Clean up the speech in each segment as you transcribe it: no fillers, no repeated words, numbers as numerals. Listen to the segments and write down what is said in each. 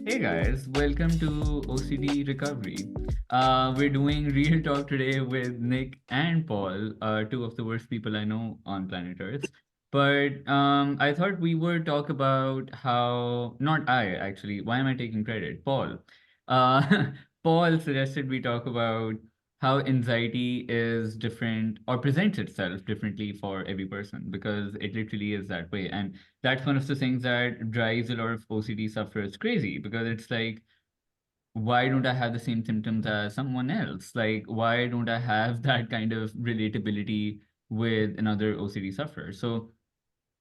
Hey guys, welcome to OCD Recovery. We're doing real talk today with Nick and Paul, two of the worst people I know on planet Earth. But I thought we would talk about how, not I actually, why am I taking credit? Paul. Uh, Paul suggested we talk about how anxiety is different or presents itself differently for every person because it literally is that way. And that's one of the things that drives a lot of OCD sufferers crazy because it's like, why don't I have the same symptoms as someone else? Like, why don't I have that kind of relatability with another OCD sufferer? So,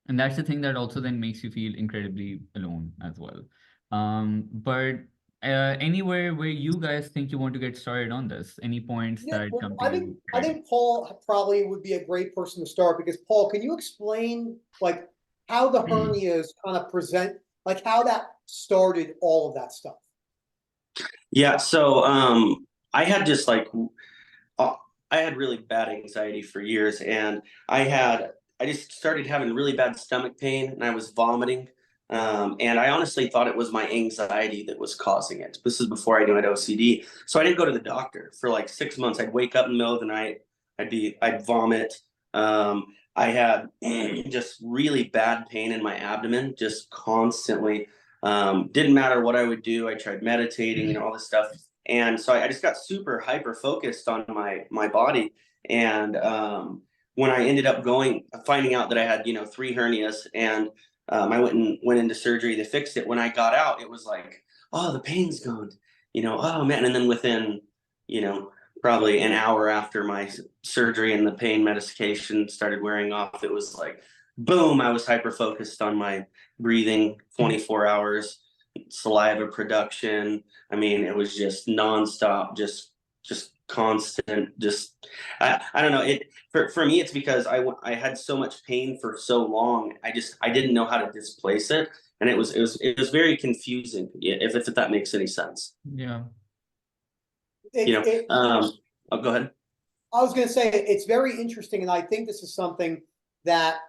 and that's the thing that also then makes you feel incredibly alone as well. But anywhere where you guys think you want to get started on this, any points Yeah, that well, come to I you think I right think Paul probably would be a great person to start because Paul, can you explain like how the away? hernias kind of present, like how that started all of that stuff? Yeah, I had just uh, I had really bad anxiety for years, and I just started having really bad stomach pain, and I was vomiting, and I honestly thought it was my anxiety that was causing it. This is before I knew I had OCD, so I didn't go to the doctor for like 6 months. I'd wake up in the middle of the night, I'd vomit. I had just really bad pain in my abdomen, just constantly. Didn't matter what I would do. I tried meditating and all this stuff, and so I just got super hyper focused on my body. And when I ended up finding out that I had 3 hernias, and I went into surgery. They fixed it. When I got out, it was like, oh, the pain's gone. Oh man. And then within you know probably an hour after my surgery and the pain medication started wearing off, it was like, boom, I was hyper focused on my breathing 24 hours, saliva production. I mean, it was just nonstop, just constant. Just I don't know. For me, it's because I had so much pain for so long. I didn't know how to displace it, and it was very confusing. If that makes any sense, Yeah. you It, know. it, Oh, go ahead. I was going to say it's very interesting, and I think this is something that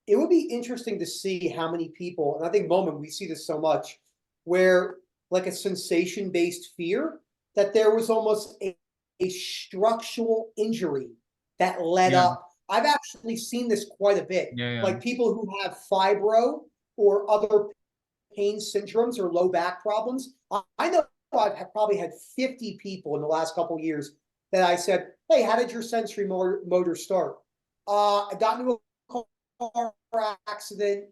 it would be interesting to see how many people, and I think moment we see this so much, where like a sensation-based fear, that there was almost a structural injury that led Yeah. up. I've actually seen this quite a bit. Yeah. Yeah. Like people who have fibro or other pain syndromes or low back problems. I know I've probably had 50 people in the last couple of years that I said, hey, how did your sensory motor start? I got into a car accident.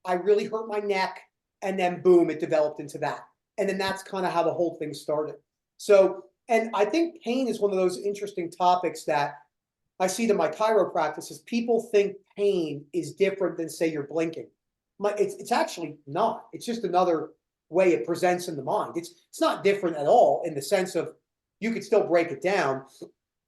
I really hurt my neck. And then boom, it developed into that. And then that's kind of how the whole thing started. So, and I think pain is one of those interesting topics that I see to my chiropractic is people think pain is different than say you're blinking. It's actually not. It's just another way it presents in the mind. It's not different at all in the sense of you could still break it down.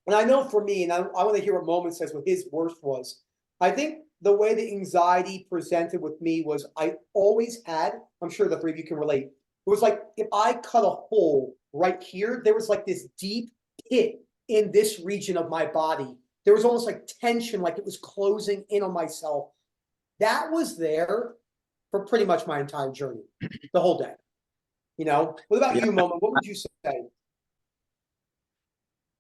And I know for me, and I want to hear what Moment says what his worst was. I think the way the anxiety presented with me was I always had, I'm sure the three of you can relate. It was like if I cut a hole right here, there was like this deep pit in this region of my body. There was almost like tension, like it was closing in on myself. That was there for pretty much my entire journey, the whole day. What about Yeah. you, Moment? What would you say?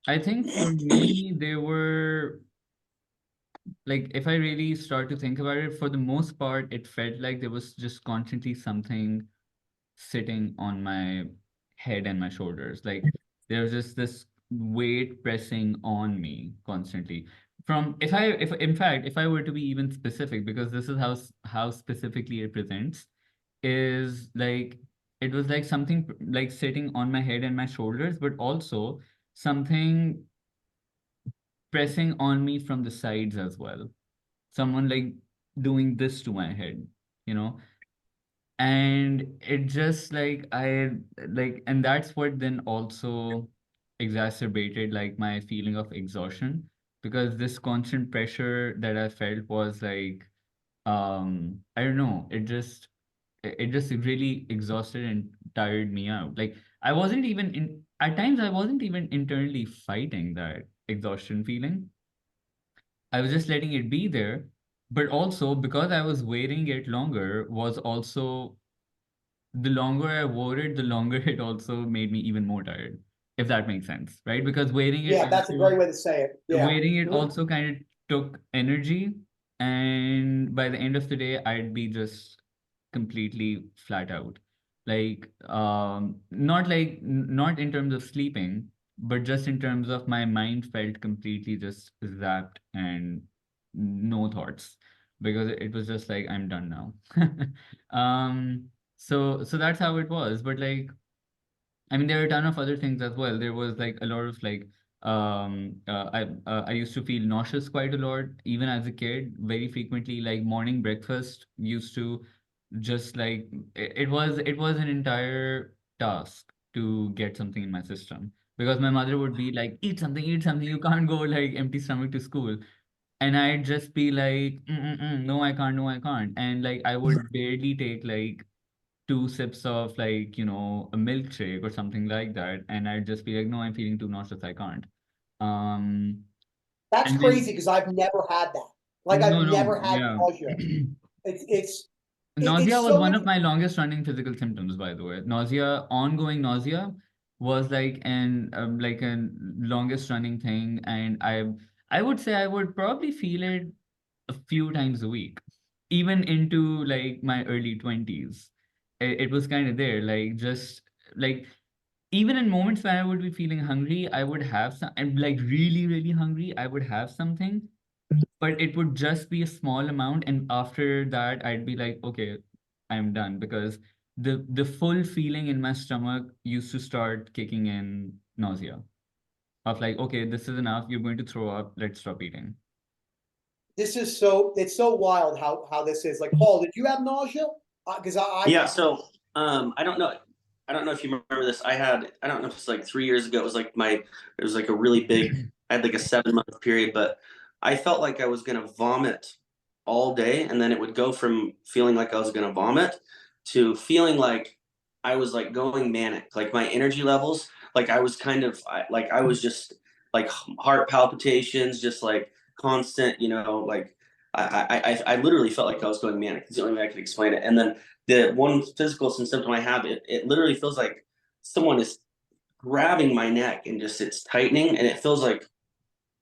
I think for me, they were like, if I really start to think about it, for the most part, it felt like there was just constantly something sitting on my head and my shoulders. Like there was just this weight pressing on me constantly. From if in fact, if I were to be even specific, because this is how specifically it presents, is like it was like something like sitting on my head and my shoulders, but also something pressing on me from the sides as well. Someone like doing this to my head, you know? And it just like and that's what then also exacerbated like my feeling of exhaustion because this constant pressure that I felt was like I don't know, it just really exhausted and tired me out. Like I wasn't even in at times I wasn't even internally fighting that exhaustion feeling. I was just letting it be there, but also because I was wearing it longer was also the longer I wore it, the longer it also made me even more tired, if that makes sense, right? Because Yeah, that's a great way to say it. Yeah. wearing it Mhm. also kind of took energy, and by the end of the day, I'd be just completely flat out. Like, not in terms of sleeping, but just in terms of my mind felt completely just zapped and no thoughts, because it was just like I'm done now. So that's how it was. But like, I mean, there are a ton of other things as well. There was like a lot of like, I used to feel nauseous quite a lot, even as a kid, very frequently. Like morning breakfast used to just like it was an entire task to get something in my system, because my mother would be like, eat something, you can't go like empty stomach to school. And I'd just be like, no, I can't, no, I can't. And like, I would barely take like two sips of like, a milkshake or something like that. And I'd just be like, no, I'm feeling too nauseous, I can't. Um, That's and crazy then, because I've never had that. Like no, I've no, never had yeah. nausea. It's Nausea it's was so one of my longest running physical symptoms, by the way. Ongoing nausea was like an longest running thing, and I would say I would probably feel it a few times a week, even into like my early 20s. It was kind of there, like just like even in moments where I would be feeling hungry, I would have some, and like really, really hungry, I would have something, but it would just be a small amount, and after that I'd be like, okay, I'm done, because the full feeling in my stomach used to start kicking in nausea of like, okay, this is enough, you're going to throw up, let's stop eating. this is so it's so wild how this is. Like Paul, did you have nausea? Because Yeah, so I don't know if you remember this. I don't know if it's like 3 years ago. It was like a really big. I had like a 7 month period, but I felt like I was gonna vomit all day, and then it would go from feeling like I was gonna vomit to feeling like I was like going manic. Like my energy levels, like I was like I was just like heart palpitations, just like constant. Like I literally felt like I was going manic. It's the only way I could explain it. And then the one physical symptom I have, it literally feels like someone is grabbing my neck and just it's tightening, and it feels like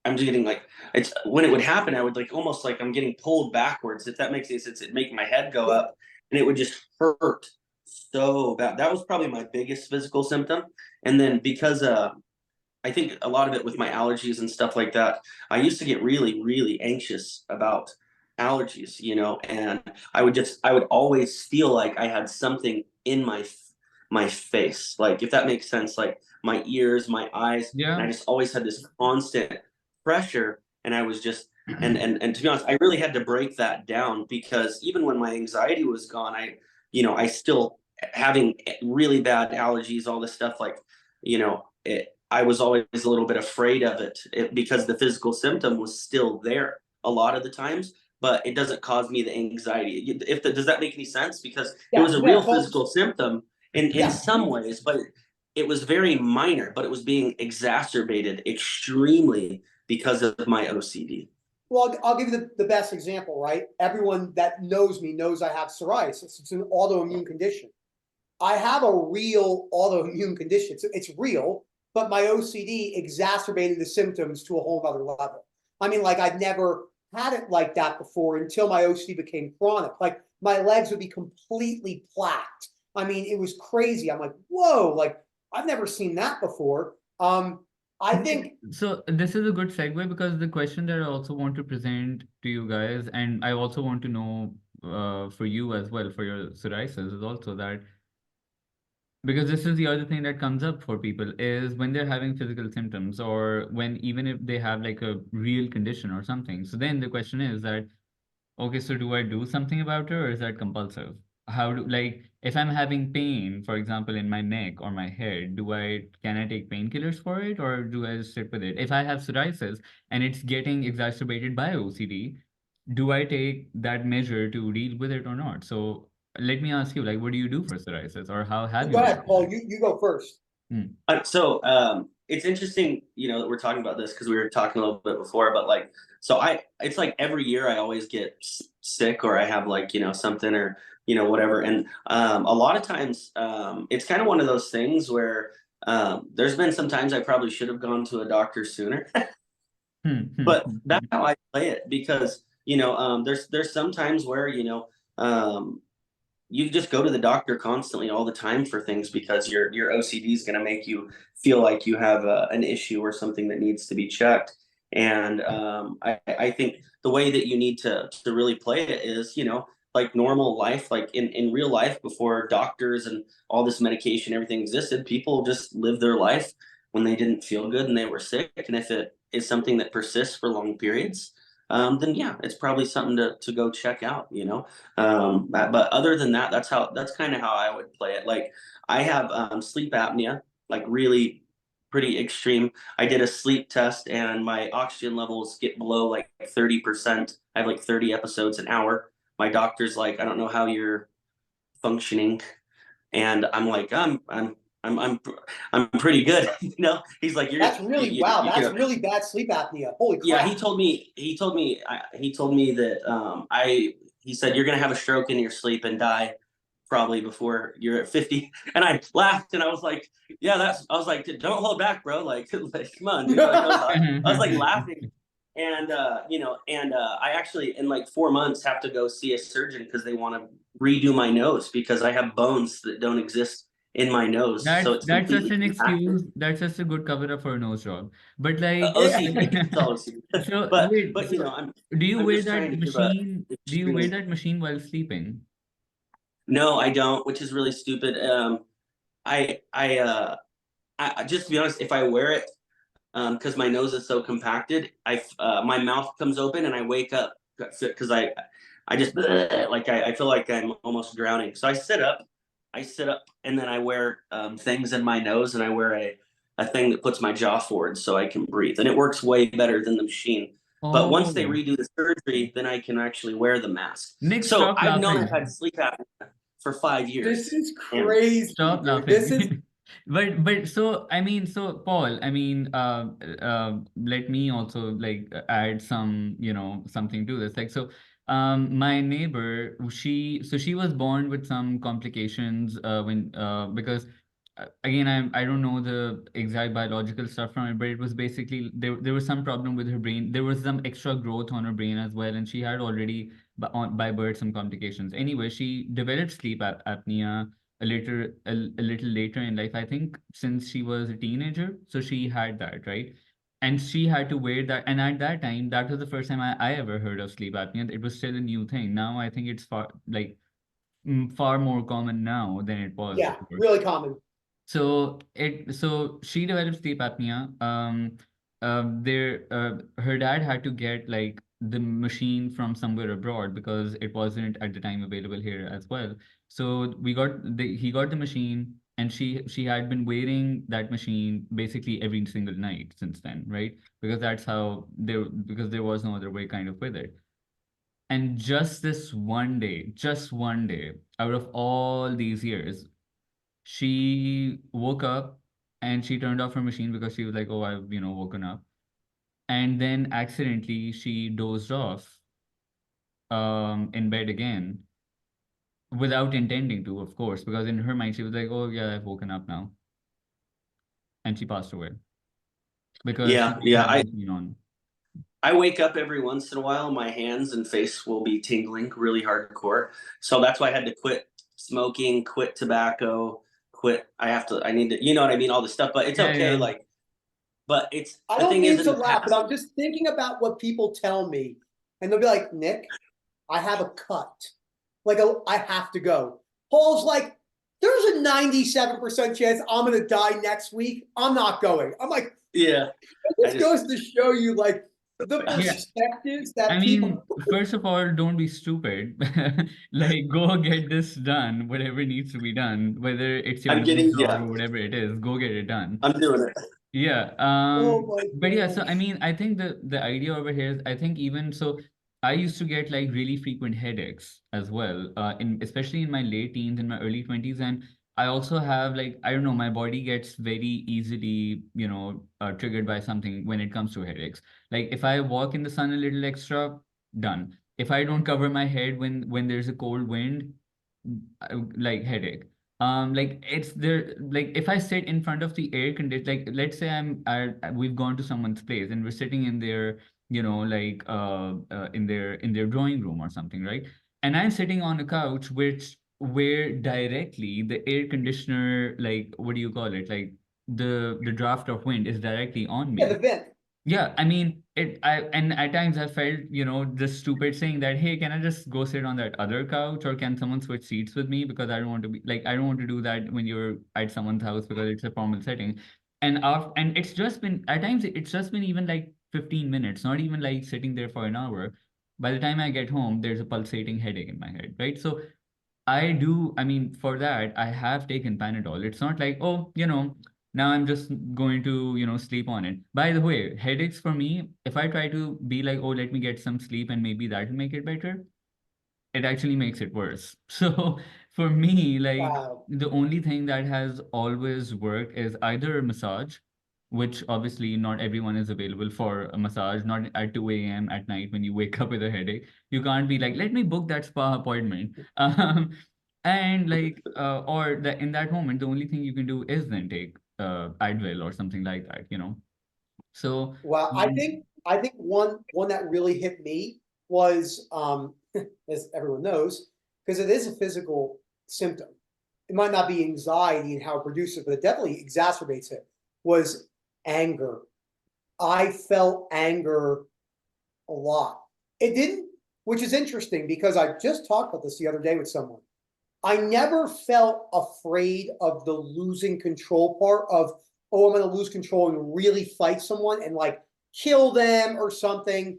I'm just getting like it's when it would happen, I would like almost like I'm getting pulled backwards, if that makes any sense. It'd make my head go yeah, up, and it would just hurt so bad. That was probably my biggest physical symptom. And then because I think a lot of it with my allergies and stuff like that. I used to get really, really anxious about allergies, and I would always feel like I had something in my face, like if that makes sense, like my ears, my eyes, and Yeah. I just always had this constant pressure, and I was just and to be honest, I really had to break that down because even when my anxiety was gone, I still having really bad allergies, all this stuff, like I was always a little bit afraid of it because the physical symptom was still there a lot of the times, but it doesn't cause me the anxiety. Does that make any sense? Because it yeah, was a yeah, real physical symptom in yeah. some ways, but it was very minor, but it was being exacerbated extremely because of my OCD. Well, I'll give you the best example, right? Everyone that knows me knows I have psoriasis. It's an autoimmune condition. I have a real autoimmune condition. It's real, but my OCD exacerbated the symptoms to a whole other level. I mean, like I'd never had it like that before until my OCD became chronic. Like my legs would be completely plaqued. I mean, it was crazy. I'm like, whoa, like I've never seen that before. I Like, think, so this is a good segue, because the question that I also want to present to you guys, and I also want to know for you as well, for your psoriasis, is also that, because this is the other thing that comes up for people, is when they're having physical symptoms, or when even if they have like a real condition or something. So then the question is that, okay, so do I do something about it, or is that compulsive? Like, if I'm having pain, for example, in my neck or my head, can I take painkillers for it, or do I just sit with it? If I have psoriasis and it's getting exacerbated by OCD, do I take that measure to deal with it or not? So let me ask you, like, what do you do for psoriasis, or how have you go dealt ahead, with Paul, it? you go first. Hmm. It's interesting, that we're talking about this because we were talking a little bit before, but like, it's like every year I always get sick or I have like, something or, whatever. And a lot of times it's kind of one of those things where there's been some times I probably should have gone to a doctor sooner. But that's how I play it because, there's some times where, you just go to the doctor constantly all the time for things because your OCD is going to make you feel like you have an issue or something that needs to be checked. And I think the way that you need to really play it is, like normal life, like in real life before doctors and all this medication, everything existed, people just lived their life when they didn't feel good and they were sick. And if it is something that persists for long periods, then yeah, it's probably something to go check out. But other than that, that's kind of how I would play it. Like I have sleep apnea, like really pretty extreme. I did a sleep test and my oxygen levels get below like 30%. I have like 30 episodes an hour. My doctor's like, I don't know how you're functioning. And I'm like, I'm I'm pretty good. He's like, That's really, wow, that's really bad sleep apnea. Holy crap. yeah, he told me that he said you're gonna have a stroke in your sleep and die probably before you're at 50. And I laughed and I was like, yeah, I was like, don't hold back, bro. Like, like come on, dude. Like, I was like laughing. And I actually in like 4 months have to go see a surgeon because they want to redo my nose because I have bones that don't exist in my nose. So it's That's just completely an compacted. excuse. That's just a good cover up for a nose job. But like, OCD, it's all OCD. so but wait, but so do you I'm wear just trying that to give a machine? Do you wear extreme. that machine while sleeping? No, I don't, which is really stupid. I just to be honest, if I wear it, because my nose is so compacted, my mouth comes open and I wake up because I just like I feel like I'm almost drowning. So I sit up, and then I wear things in my nose, and I wear a thing that puts my jaw forward so I can breathe, and it works way better than the machine. But once they Oh, redo the surgery, then I can actually wear the mask. Nick, So stop I've known I've laughing. had sleep apnea for 5 years, This is and crazy, Stop dude. This is, laughing. But so I mean, so Paul, I mean, let me also like add some, something to this. Like, so my neighbor, she was born with some complications when because again, I don't know the exact biological stuff from it, but it was basically there was some problem with her brain. There was some extra growth on her brain as well, and she had already by birth some complications. Anyway, she developed sleep apnea a little later in life. I think since she was a teenager, so she had that, right? And she had to wear that. And at that time, that was the first time I ever heard of sleep apnea. It was still a new thing. Now I think it's far more common now than it was yeah, before. really common. So she developed sleep apnea. Her dad had to get like the machine from somewhere abroad because it wasn't at the time available here as well. So he got the machine, and she had been wearing that machine basically every single night since then, right? Because because there was no other way kind of with it. And just one day, out of all these years, she woke up and she turned off her machine because she was like, "Oh, I've woken up." And then accidentally she dozed off in bed again without intending to, of course, because in her mind she was like, "Oh yeah, I've woken up now," and she passed away because she yeah, didn't yeah. have the machine on. I wake up every once in a while, my hands and face will be tingling really hardcore. So that's why I had to quit smoking, quit tobacco, I need to, you know what I mean? All this stuff, but it's Yeah, okay. yeah. Like, but it's, I the don't thing is mean in to the laugh, but past. I'm just thinking about what people tell me, and they'll be like, Nick, I have a cut. Like, I have to go. Paul's like, there's a 97% chance I'm going to die next week. I'm not going. I'm like, Yeah. I this just, goes to show you, like, the Yeah. perspectives I that mean, people. first of all, don't be stupid. Like, go get this done, whatever needs to be done, whether it's your I'm nose getting, job yeah, or whatever it is, go get it done. I'm doing it. Yeah. Oh my But yeah, so I gosh. mean, I think the idea over here is, I think even so, I used to get like really frequent headaches as well, in especially in my late teens and my early 20s. And I also have like, I don't know, my body gets very easily, triggered by something when it comes to headaches. Like if I walk in the sun a little extra, done. If I don't cover my head when there's a cold wind, like headache. Like it's there. Like if I sit in front of the air condition, like let's say we've gone to someone's place and we're sitting in their, like in their drawing room or something, right? And I'm sitting on a couch where directly the air conditioner, like what do you call it, like the draft of wind is directly on Yeah, the me. vent. Yeah, I mean and at times I felt, just stupid saying that, hey, can I just go sit on that other couch, or can someone switch seats with me, because I don't want to be like, I don't want to do that when you're at someone's house because it's a formal setting. And it's just been, at times it's just been even like 15 minutes, not even like sitting there for an hour. By the time I get home, there's a pulsating headache in my head, right? So I mean, for that, I have taken Panadol. It's not like, oh, now I'm just going to, sleep on it. By the way, headaches for me, if I try to be like, oh, let me get some sleep and maybe that'll make it better, it actually makes it worse. So for me, like Wow. the only thing that has always worked is either a massage, which obviously not everyone is available for a massage, not at 2 a.m. at night when you wake up with a headache. You can't be like, let me book that spa appointment. And like, or that in that moment, the only thing you can do is then take Advil or something like that. So, Well, um, I think one that really hit me was as everyone knows, because it is a physical symptom. It might not be anxiety and how it produces it, but it definitely exacerbates it, was anger. I felt anger a lot. It didn't, which is interesting because I just talked about this the other day with someone. I never felt afraid of the losing control part of, oh, I'm going to lose control and really fight someone and like kill them or something.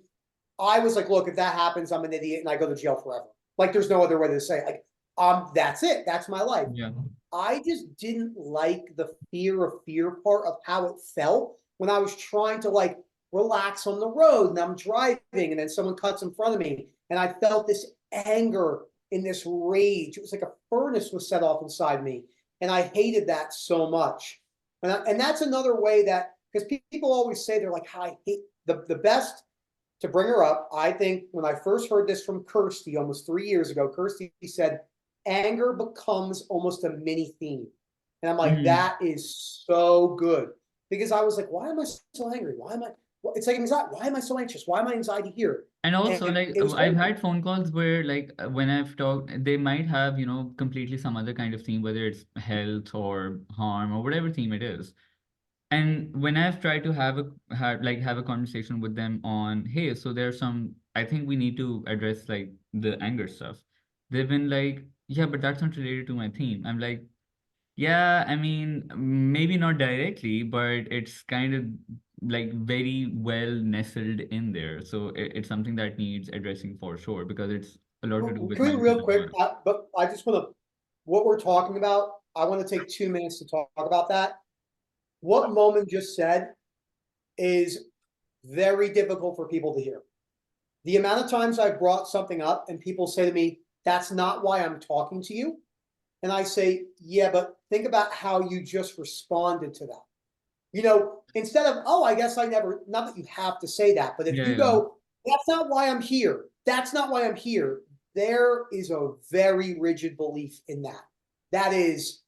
I was like, look, if that happens, I'm an idiot and I go to jail forever. Like, there's no other way to say it. Like, that's it. That's my life. yeah. I just didn't like the fear part of how it felt when I was trying to like relax on the road and I'm driving and then someone cuts in front of me and I felt this anger in this rage. It was like a furnace was set off inside me and I hated that so much. And that's another way that, because people always say they're like, I hate the best to bring her up. I think when I first heard this from Kirsty almost 3 years ago, Kirsty said, anger becomes almost a mini theme. And I'm like, Mhm. that is so good. Because I was like, why am I so angry? Why am I? Well, it's like anxiety. Why am I so anxious? Why am I anxiety here? And also, And like, it was I've great. had phone calls where, like, when I've talked, they might have, completely some other kind of theme, whether it's health or harm or whatever theme it is. And when I've tried to have a conversation with them on, hey, so there's some, I think we need to address like the anger stuff. They've been like, yeah, but that's not related to my theme. I'm like, yeah, I mean, maybe not directly, but it's kind of like very well nestled in there. So it's something that needs addressing for sure, because it's a lot to do with Can we my real quick? self-worth. But I just want to, what we're talking about, I want to take 2 minutes to talk about that. What Moment just said is very difficult for people to hear. The amount of times I've brought something up and people say to me, that's not why I'm talking to you. And I say, yeah, but think about how you just responded to that. Instead of, oh, I guess I never, not that you have to say that, but if Yeah, you yeah. go, that's not why I'm here. That's not why I'm here. There is a very rigid belief in that. That is,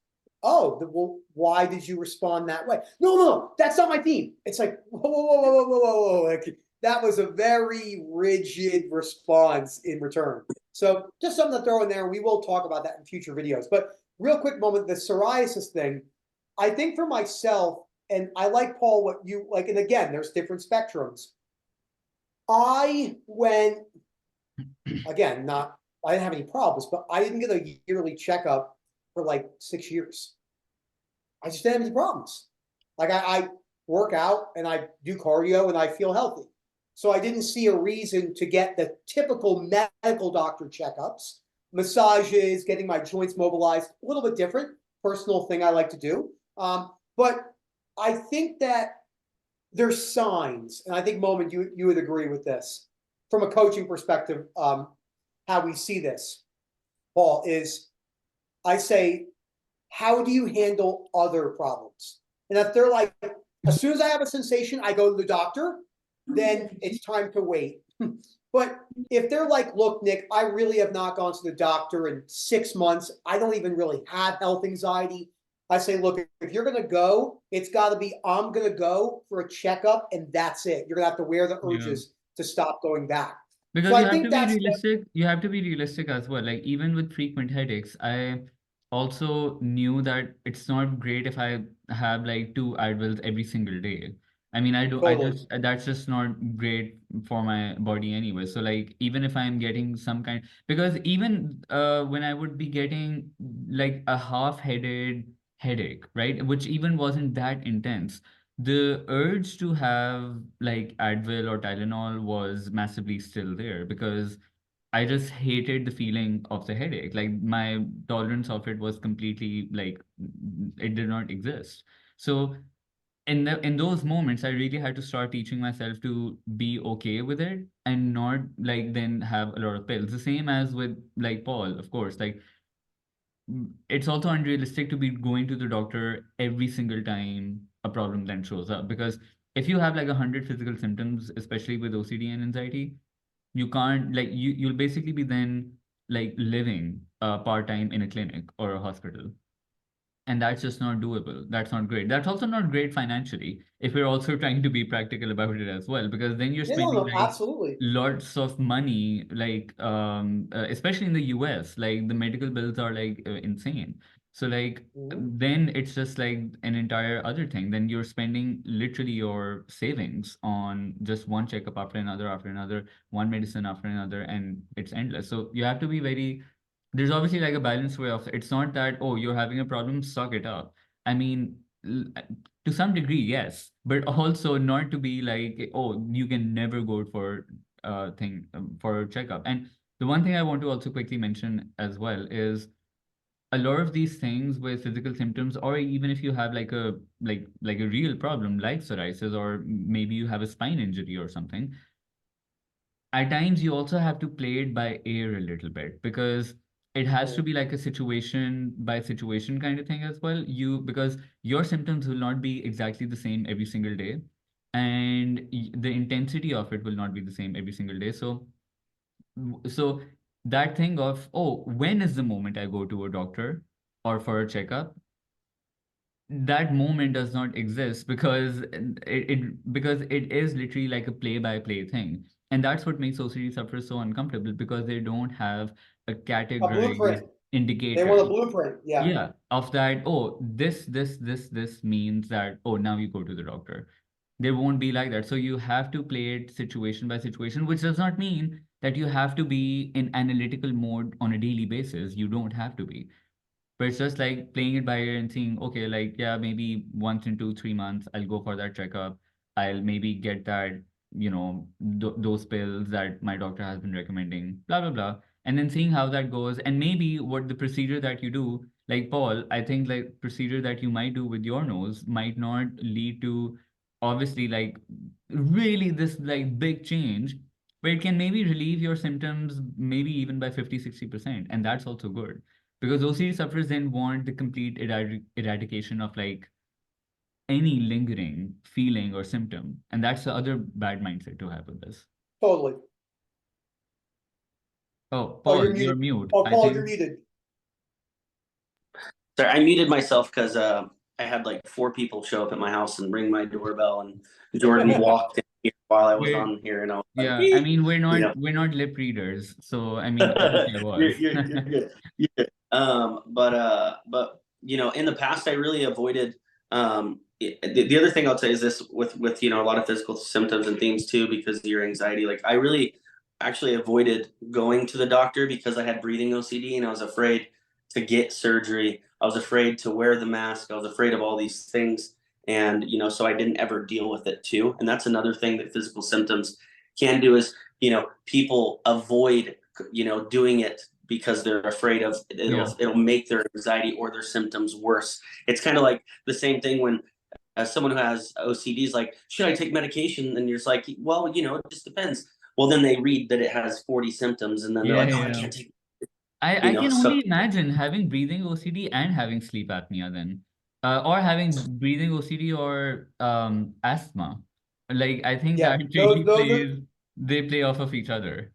oh, well, why did you respond that way? No, that's not my theme. It's like, whoa. Like, that was a very rigid response in return. So just something to throw in there. We will talk about that in future videos. But real quick moment, the psoriasis thing, I think for myself, and I like, Paul, what you like, and again, there's different spectrums. I went, again, not, I didn't have any problems, but I didn't get a yearly checkup for like 6 years. I just didn't have any problems. Like I work out and I do cardio and I feel healthy. So I didn't see a reason to get the typical medical doctor checkups, massages, getting my joints mobilized, a little bit different, personal thing I like to do. But I think that there's signs, and I think Moment, you would agree with this from a coaching perspective. How we see this, Paul, is I say, how do you handle other problems? And if they're like, as soon as I have a sensation, I go to the doctor, then it's time to wait. But if they're like, look, Nick, I really have not gone to the doctor in 6 months. I don't even really have health anxiety. I say, look, if you're going to go, it's got to be, I'm going to go for a checkup and that's it. You're going to have to wear the Yeah. urges to stop going back. So Because you I have think to be that's what, realistic. You have to be realistic as well. Like even with frequent headaches, I also knew that it's not great if I have like two Advils every single day. I mean, I totally. just that's just not great for my body anyway. So like even if I'm getting some kind, because even when I would be getting like a half-headed headache, right, which even wasn't that intense, the urge to have like Advil or Tylenol was massively still there because I just hated the feeling of the headache. Like my tolerance of it was completely like it did not exist. So in those moments, I really had to start teaching myself to be okay with it and not like then have a lot of pills. The same as with like Paul, of course. Like it's also unrealistic to be going to the doctor every single time a problem then shows up because if you have like 100 physical symptoms, especially with OCD and anxiety, you can't like you'll basically be then like living part-time in a clinic or a hospital, and that's just not doable. That's not great. That's also not great financially if we're also trying to be practical about it as well, because then you're Yeah, no, spending no, like absolutely. lots of money, like especially in the US, like the medical bills are like insane. So like Mhm. then it's just like an entire other thing. Then you're spending literally your savings on just one checkup after another, one medicine after another, and it's endless. So you have to be very there's obviously like a balanced way of it's not that oh you're having a problem suck it up. I mean to some degree yes, but also not to be like oh you can never go for thing for a checkup. And the one thing I want to also quickly mention as well is a lot of these things with physical symptoms, or even if you have like a real problem like psoriasis, or maybe you have a spine injury or something, at times you also have to play it by ear a little bit because it has to Mhm. be like a situation by situation kind of thing as well. You because your symptoms will not be exactly the same every single day, and the intensity of it will not be the same every single day. So that thing of oh when is the moment I go to a doctor or for a checkup, that moment does not exist because because it is literally like a play by play thing, and that's what makes OCD sufferers so uncomfortable because they don't have a A categorized blueprint. They indicator, want a blueprint. Yeah, yeah, of that oh this means that oh now you go to the doctor. There won't be like that, so you have to play it situation by situation, which does not mean that you have to be in analytical mode on a daily basis. You don't have to be, but it's just like playing it by ear and seeing, okay, like, yeah, maybe once in 2, 3 months, I'll go for that checkup. I'll maybe get that, those pills that my doctor has been recommending, blah, blah, blah. And then seeing how that goes. And maybe what the procedure that you do, like Paul, I think like procedure that you might do with your nose might not lead to obviously like really this like big change, but it can maybe relieve your symptoms maybe even by 50, 60%. And that's also good because OCD sufferers then want the complete eradication of like any lingering feeling or symptom. And that's the other bad mindset to have with this. totally. Oh, Oh, Paul, you're you're muted. mute. Oh, I Paul, you're think, muted. Sorry, I muted myself because I had like four people show up at my house and ring my doorbell, and Jordan walked in here while I was we're, on here, and I was like, yeah, I "Beep," mean, you know. we're not lip readers. So, I mean, obviously I was. You're good. You're good. But in the past, I really avoided. The other thing I'll say is this with a lot of physical symptoms and things too, because of your anxiety. Like I really actually avoided going to the doctor because I had breathing OCD and I was afraid to get surgery. I was afraid to wear the mask. I was afraid of all these things, and so I didn't ever deal with it too. And that's another thing that physical symptoms can do is people avoid doing it because they're afraid of Yeah. it'll make their anxiety or their symptoms worse. It's kind of like the same thing when someone who has OCD is like, should I take medication? And you're just like, well, it just depends. Well, then they read that it has 40 symptoms, and then they're Yeah, like, oh, I yeah. can't take. I can So only imagine having breathing OCD and having sleep apnea then, or having breathing OCD or asthma. Like I think Yeah, that really those are plays. they play off of each other.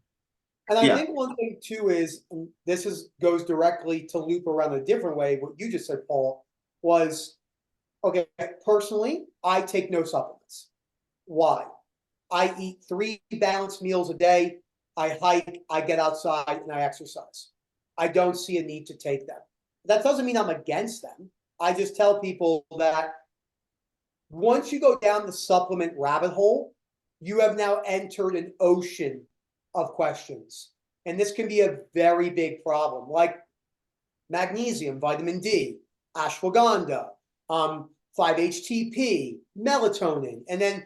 And I Yeah. think one thing too is, and this goes directly to loop around a different way. What you just said, Paul, was okay. Personally, I take no supplements. Why? I eat 3 balanced meals a day. I hike, I get outside, and I exercise. I don't see a need to take them. That doesn't mean I'm against them. I just tell people that once you go down the supplement rabbit hole, you have now entered an ocean of questions. And this can be a very big problem, like magnesium, vitamin D, ashwagandha, 5-HTP, melatonin. And then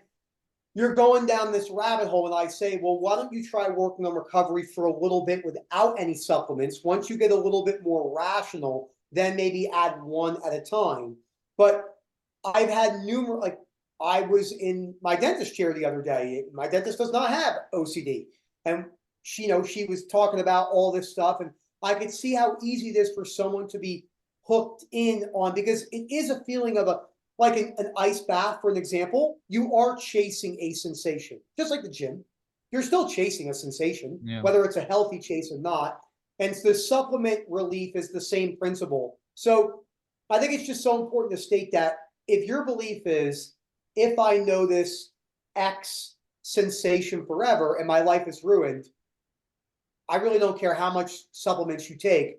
you're going down this rabbit hole, and I say, well, why don't you try working on recovery for a little bit without any supplements? Once you get a little bit more rational, then maybe add one at a time. But I've had numerous, like, I was in my dentist chair the other day. My dentist does not have OCD. And she was talking about all this stuff, and I could see how easy it is for someone to be hooked in on, because it is a feeling of like an ice bath, for an example. You are chasing a sensation, just like the gym. You're still chasing a sensation, Yeah. whether it's a healthy chase or not. And the supplement relief is the same principle. So I think it's just so important to state that if your belief is, if I know this X sensation forever and my life is ruined, I really don't care how much supplements you take.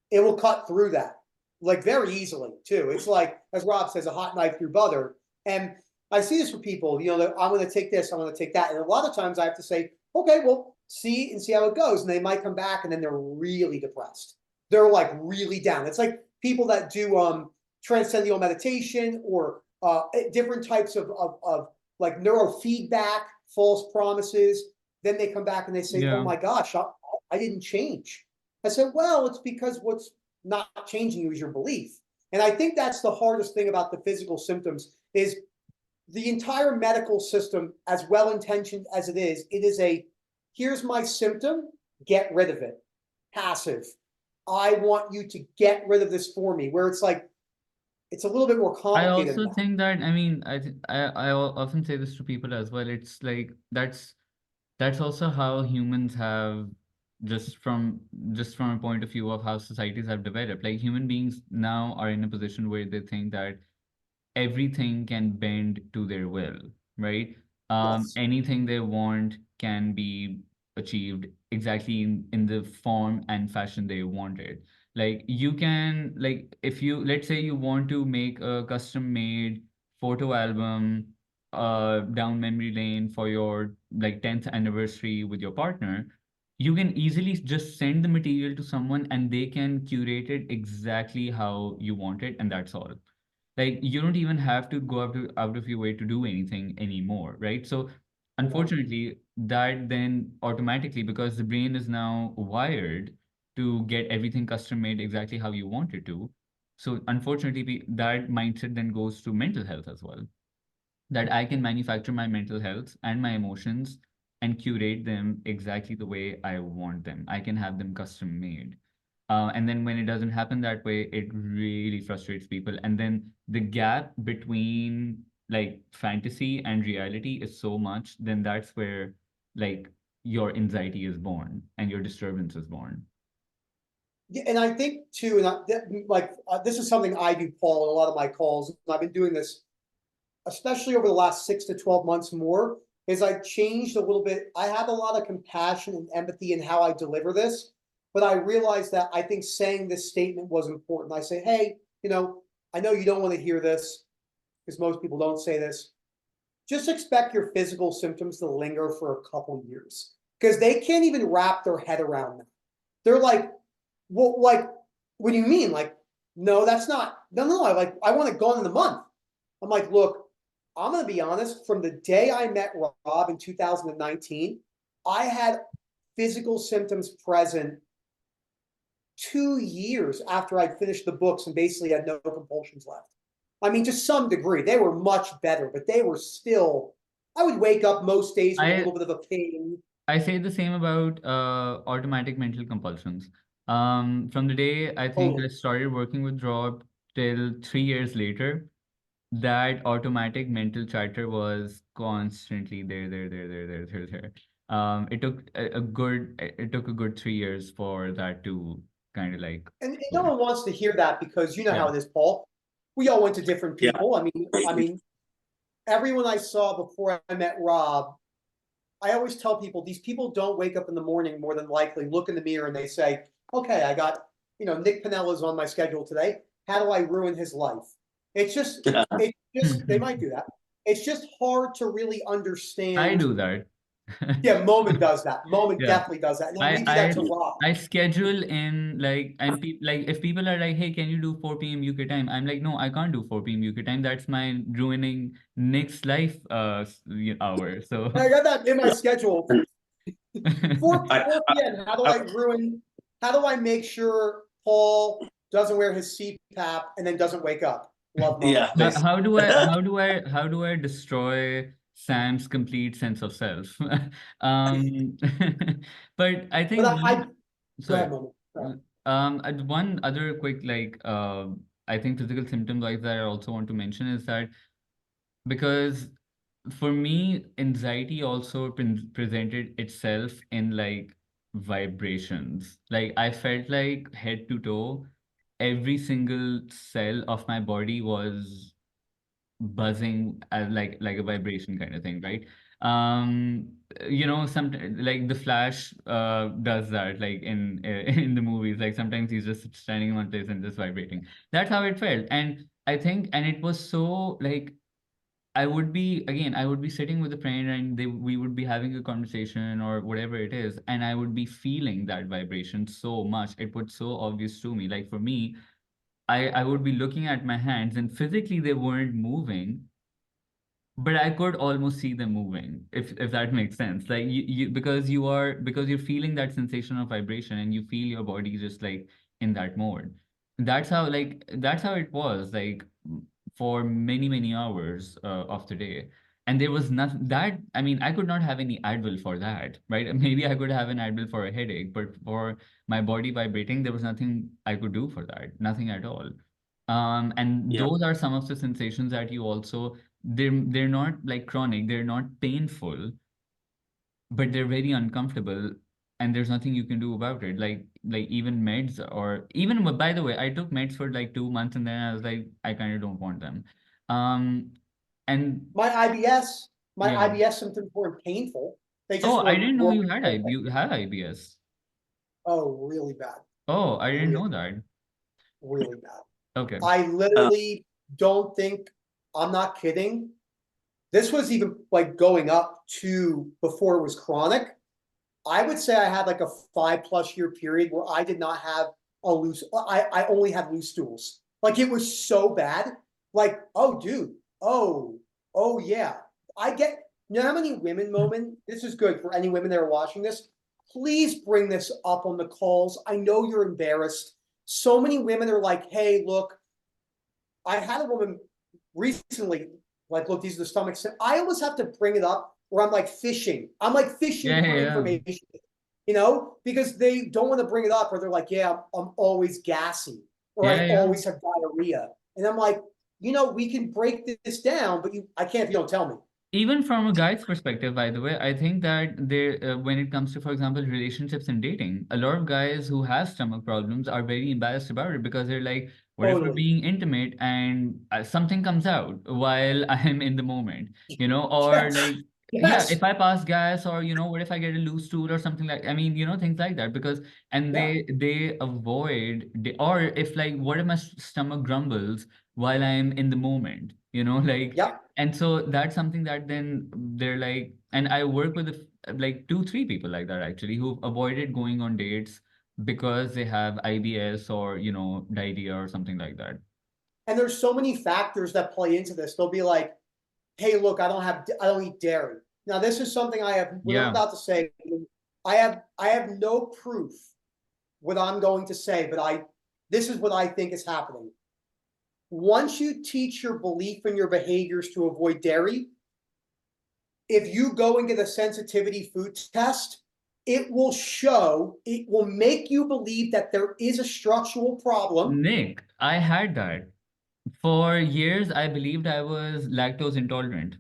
It will cut through that, like, very easily too. It's like, as Rob says, a hot knife through butter. And I see this with people, that I'm going to take this, I'm going to take that. And a lot of times I have to say, okay, well, see how it goes. And they might come back and then they're really depressed. They're like really down. It's like people that do transcendental meditation or different types of like neurofeedback, false promises. Then they come back and they say, oh Yeah. my gosh, I didn't change. I said, well, it's because what's not changing you is your belief. And I think that's the hardest thing about the physical symptoms is the entire medical system, as well-intentioned as it is here's my symptom, get rid of it. Passive. I want you to get rid of this for me, where it's like, it's a little bit more I complicated than also that. think that, I mean, I often say this to people as well. It's like that's also how humans have, just from a point of view of how societies have developed. Like, human beings now are in a position where they think that everything can bend to their will, right? Yes. Anything they want can be achieved exactly in the form and fashion they want it. Like, you can, like, if you, let's say you want to make a custom made photo album down memory lane for your like 10th anniversary with your partner, you can easily just send the material to someone and they can curate it exactly how you want it, and that's all. Like, you don't even have to go out of your way to do anything anymore, right? So unfortunately, that then automatically, because the brain is now wired to get everything custom made exactly how you want it to, so unfortunately that mindset then goes to mental health as well, that I can manufacture my mental health and my emotions and curate them exactly the way I want them. I can have them custom made. And then when it doesn't happen that way, it really frustrates people. And then the gap between like fantasy and reality is so much, then that's where like your anxiety is born and your disturbance is born. Yeah, and I think too, and this is something I do, Paul, in a lot of my calls. And I've been doing this, especially over the last 6 to 12 months more, is I've changed a little bit. I have a lot of compassion and empathy in how I deliver this, but I realized that I think saying this statement was important. I say, hey, I know you don't want to hear this because most people don't say this. Just expect your physical symptoms to linger for a couple years because they can't even wrap their head around that. They're like, well, like, what do you mean? Like, no, that's not, no, I want it gone in a month. I'm like, look, I'm going to be honest. From the day I met Rob in 2019, I had physical symptoms present 2 years after I'd finished the books and basically had no compulsions left. I mean, to some degree, they were much better, but they were still, I would wake up most days with a I little bit of a pain. I say the same about automatic mental compulsions. From the day I think I Totally. started working with Rob till 3 years later, that automatic mental chatter was constantly there. It took a good 3 years for that to kind of like And go. no one wants to hear that because you know Yeah. how it is, Paul. We all went to different Yeah. people. I mean, everyone I saw before I met Rob, I always tell people these people don't wake up in the morning more than likely, look in the mirror and they say, okay, I got, Nick Pinella's on my schedule today. How do I ruin his life? They might do that. It's just hard to really I understand. do that. Yeah, Moment does that. Moment Yeah. definitely does that. And then I we do that I to Rob. I schedule in like and pe like if people are like, hey, can you do 4 p.m. UK time? I'm like, no, I can't do 4 p.m. UK time. That's my ruining Nick's life hour. So And I got that in my schedule. 4 I, 4 p.m. How do I make sure Paul doesn't wear his CPAP and then doesn't wake up? Love yeah, Moment. basically. how do I destroy Sam's complete sense of self? Um, but I But think I one go ahead, sorry. Moment. One other quick I think physical symptom like that I also want to mention is that because for me anxiety also presented itself in like vibrations. Like I felt like head to toe, every single cell of my body was buzzing as like a vibration kind of thing, right? um some like the Flash does that like in in the movies, like sometimes he's just standing in one place and just vibrating. That's how it felt. And I think and it was so like I would be sitting with a friend and we would be having a conversation or whatever it is, and I would be feeling that vibration so much. It was so obvious to me. Like for me, I would be looking at my hands and physically they weren't moving, but I could almost see them moving, if that makes sense. Like because you're feeling that sensation of vibration and you feel your body just like in that mode. That's how it was like for many hours of the day. And there was nothing that I mean I could not have any Advil for that, right? Maybe I could have an Advil for a headache, but for my body vibrating, there was nothing I could do for that, nothing at all. And Yeah. those are some of the sensations that you also they're not like chronic, they're not painful, but they're very uncomfortable, and there's nothing you can do about it. Like even meds or even by the way, I took meds for like 2 months and then I was like, I kind of don't want them. Um, and My IBS, my yeah. IBS symptoms weren't painful. They Oh, just I were didn't know wrong. you have IBS. Oh, really bad. Oh, I didn't Really, know that. really bad. Okay. I Uh, literally don't think, I'm not kidding. This was even like going up to before it was chronic. I would say I had like a 5+ year period where I did not have I only had loose stools. Like it was so bad. Like, oh, dude. Oh, yeah. I get, you know how many women, Moment, this is good for any women that are watching this. Please bring this up on the calls. I know you're embarrassed. So many women are like, hey, look, I had a woman recently, like, look, these are the stomachs. I always have to bring it up where I'm like fishing. I'm like Yeah, fishing yeah, for yeah. information, because they don't want to bring it up, or they're like, yeah, I'm always gassy, or I Yeah, yeah. always have diarrhea. And I'm like, we can break this down, but I can't if you don't tell me. Even from a guy's perspective, by the way, I think that when it comes to, for example, relationships and dating, a lot of guys who have stomach problems are very embarrassed about it because they're like, what if we're Totally. being intimate and something comes out while I'm in the moment, or Yes. like, yeah, Yes. if I pass gas, or what if I get a loose stool or something like, I mean, things like that, because and Yeah. they avoid, or if like, what if my stomach grumbles while I'm in the moment, like. Yep. And so that's something that then they're like, and I work with like 2, 3 people like that actually who've avoided going on dates because they have IBS or, diarrhea or something like that. And there's so many factors that play into this. They'll be like, hey, look, I don't eat dairy. Now, this is something I have, what I'm Yeah. about to say, I have no proof what I'm going to say, but this is what I think is happening. Once you teach your belief and your behaviors to avoid dairy, if you go and get a sensitivity food test, it will make you believe that there is a structural problem. Nick, I had that. For years, I believed I was lactose intolerant.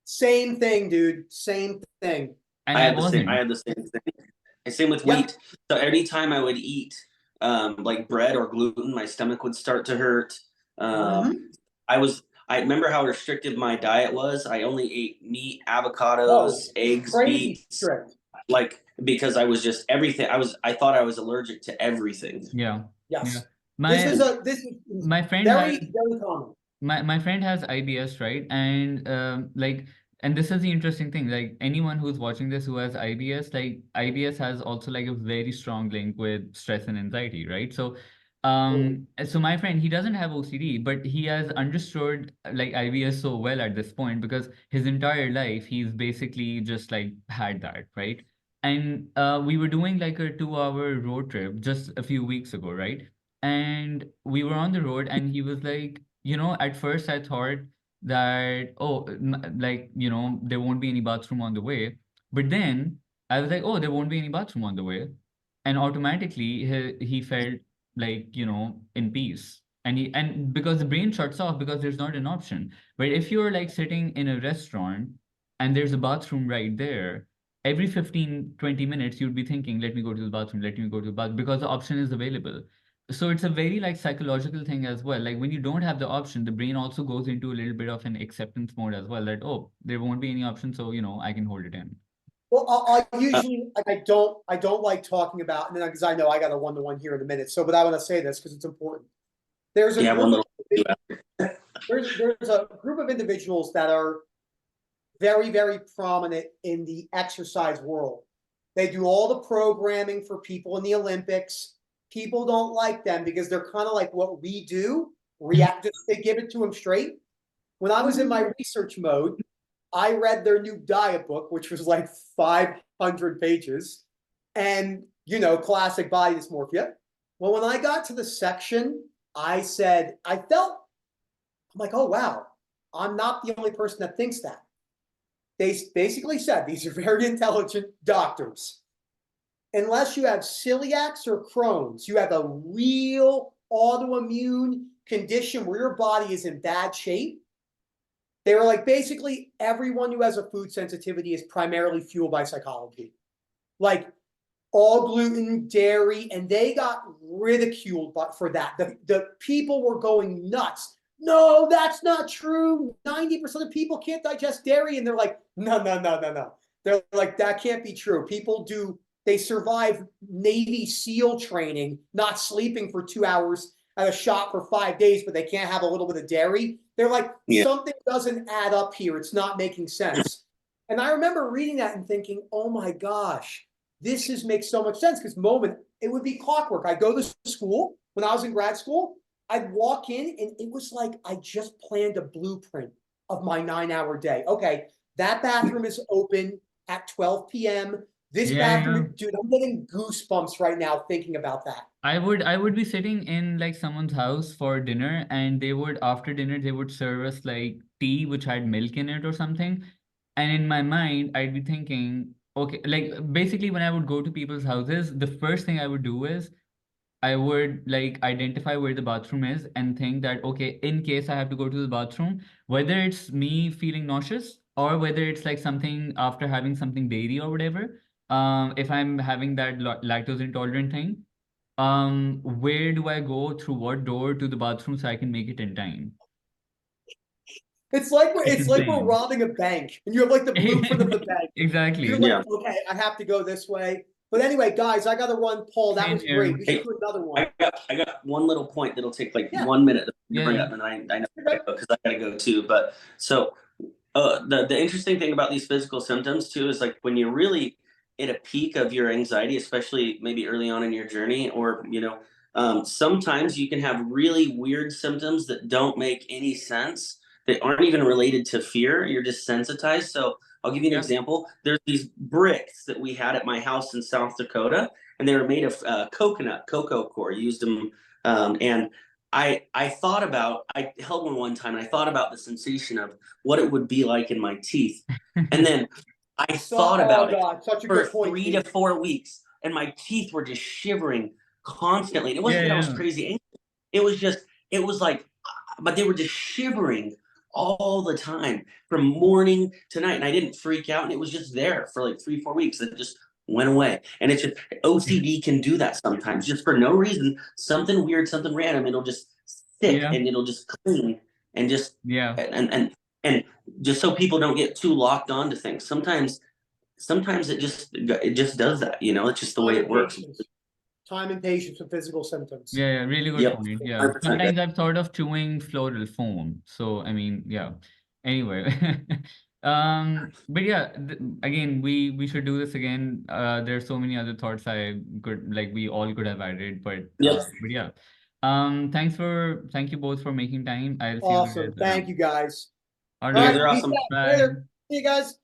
Same thing, dude. Same thing. And I I had the same. I wasn't. had the same thing. And same with Yep. wheat. So anytime I would eat like bread or gluten, my stomach would start to hurt. Um, Mhm. I remember how restrictive my diet was. I only ate meat, Oh, avocados, eggs, crazy beets, strict. like because I was just everything. I thought I was allergic to everything. Yeah. Yeah. Yes. My This is my friend has very, very common. my friend has IBS, right? And like, and this is the interesting thing. Like anyone who's watching this who has IBS, like IBS has also like a very strong link with stress and anxiety, right? So, Totally. so my friend, he doesn't have OCD, but he has understood like IBS so well at this point because his entire life he's basically just like had that, right? And we were doing like a 2 hour road trip just a few weeks ago, right? And we were on the road, and he was like, at first I thought that, oh, like, there won't be any bathroom on the way. But then I was like, oh, there won't be any bathroom on the way. And automatically he felt like, in peace. And because the brain shuts off because there's not an option. But if you're like sitting in a restaurant and there's a bathroom right there, every 15-20 minutes you'd be thinking, let me go to the bathroom, let me go to the bathroom, because the option is available. So it's a very like psychological thing as well. Like when you don't have the option, the brain also goes into a little bit of an acceptance mode as well, that, oh, there won't be any option, so I can hold it in. Well, I Uh, usually like I don't like talking about, and then because I know I got a one-to-one here in a minute. So, but I want to say this because it's important. There's a yeah, one group of little. there's a group of individuals that are very, very prominent in the exercise world. They do all the programming for people in the Olympics. People don't like them because they're kind of like what we do, react. They give it to them straight. When I was in my research mode, I read their new diet book, which was like 500 pages, and classic body dysmorphia. Well, when I got to the section, I'm like, oh wow, I'm not the only person that thinks that. They basically said these are very intelligent doctors. Unless you have celiacs or Crohn's, you have a real autoimmune condition where your body is in bad shape. They were like, basically, everyone who has a food sensitivity is primarily fueled by psychology. Like all gluten, dairy, and they got ridiculed for that. The people were going nuts. No, that's not true. 90% of people can't digest dairy. And they're like, no, no, no, no, no. They're like, that can't be true. They survive Navy SEAL training, not sleeping for 2 hours at a shop for 5 days, but they can't have a little bit of dairy. They're like, Yeah. something doesn't add up here. It's not making sense. And I remember reading that and thinking, oh my gosh, makes so much sense because it would be clockwork. I'd go to school when I was in grad school. I'd walk in and it was like I just planned a blueprint of my 9 hour day. Okay, that bathroom is open at 12 p.m. This Yeah, yeah. bathroom, dude, I'm getting goosebumps right now thinking about that. I would be sitting in like someone's house for dinner, and they would, after dinner they would serve us like tea which had milk in it or something. And in my mind I'd be thinking, okay, like basically when I would go to people's houses, the first thing I would do is I would like identify where the bathroom is and think that, okay, in case I have to go to the bathroom, whether it's me feeling nauseous or whether it's like something after having something dairy or whatever, if I'm having that lactose intolerant thing, where do I go, through what door to the bathroom so I can make it in time? It's It's like we're insane. robbing a bank and you have like the blueprint of the bank. You're Exactly. like, Yeah. okay, I have to go this way. But anyway, guys, I gotta run. Paul, that Same was great. here. We should Hey, do another one. I got one little point that'll take like Yeah. 1 minute to Yeah, bring yeah. up, and I know because I gotta go too. But so the interesting thing about these physical symptoms too is like when you're really at a peak of your anxiety, especially maybe early on in your journey, or sometimes you can have really weird symptoms that don't make any sense, that aren't even related to fear. You're just sensitized. So I'll give you an Yeah. example. There's these bricks that we had at my house in South Dakota, and they were made of cocoa core. Used them, and I held one time, and I thought about the sensation of what it would be like in my teeth. And then I thought Oh about it God, such a for good point, 3 to 4 weeks, and my teeth were just shivering constantly. And it Yeah, wasn't that I was yeah. crazy angry. It was like, but they were just shivering all the time from morning to night. And I didn't freak out. And it was just there for like 3-4 weeks. It just went away. And it's just OCD can do that sometimes, just for no reason, something weird, something random. It'll just stick Yeah. and it'll just cling and just, Yeah. and just so people don't get too locked onto things. Sometimes it just does that, it's just the way it works. Time and patience with physical symptoms. Yeah, yeah, really good Yep. point. Yeah. 100% Sometimes I've thought of chewing floral foam. So I mean, yeah. Anyway. But yeah, again, we should do this again. There's so many other thoughts we all could have added, but Yep. yeah. Thank you both for making time. I'll see you Awesome. guys Thank around. you guys. All You guys right. are Peace awesome. out. Bye. Later. See you guys.